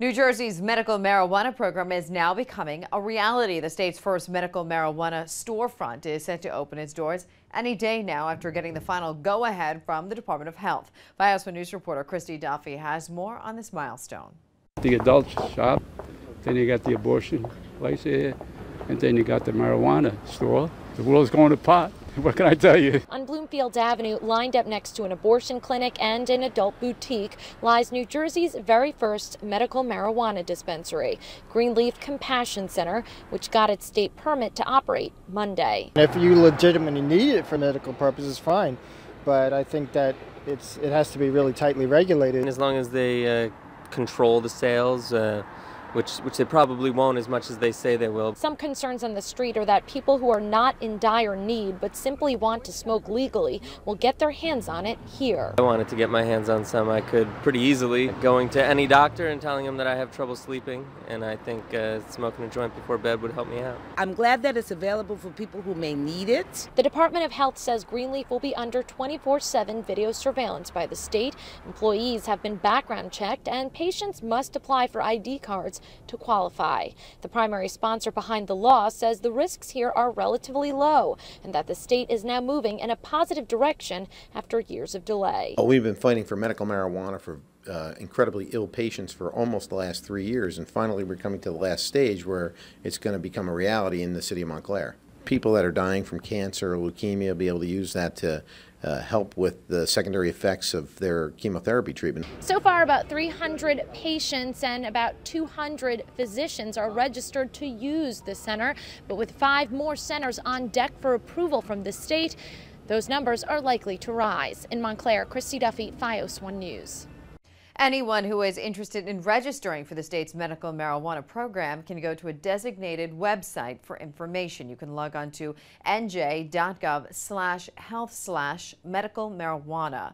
New Jersey's medical marijuana program is now becoming a reality. The state's first medical marijuana storefront is set to open its doors any day now after getting the final go-ahead from the Department of Health. FiOS News reporter Christy Duffy has more on this milestone. The adult shop, then you got the abortion place here, and then you got the marijuana store. The world's going to pot. What can I tell you? On Bloomfield Avenue, lined up next to an abortion clinic and an adult boutique, lies New Jersey's very first medical marijuana dispensary, Greenleaf Compassion Center, which got its state permit to operate Monday. If you legitimately need it for medical purposes, fine, but I think that it has to be really tightly regulated. And as long as they control the sales, which they probably won't as much as they say they will. Some concerns on the street are that people who are not in dire need but simply want to smoke legally will get their hands on it here. I wanted to get my hands on some. I could pretty easily, going to any doctor and telling them that I have trouble sleeping, and I think smoking a joint before bed would help me out. I'm glad that it's available for people who may need it. The Department of Health says Greenleaf will be under 24/7 video surveillance by the state. Employees have been background checked and patients must apply for ID cards to qualify. The primary sponsor behind the law says the risks here are relatively low and that the state is now moving in a positive direction after years of delay. We've been fighting for medical marijuana for incredibly ill patients for almost the last 3 years, and finally we're coming to the last stage where it's going to become a reality in the city of Montclair. People that are dying from cancer or leukemia will be able to use that to help with the secondary effects of their chemotherapy treatment. So far, about 300 patients and about 200 physicians are registered to use the center, but with 5 more centers on deck for approval from the state, those numbers are likely to rise. In Montclair, Christy Duffy, FiOS 1 News. Anyone who is interested in registering for the state's medical marijuana program can go to a designated website for information. You can log on to nj.gov/health/medical marijuana.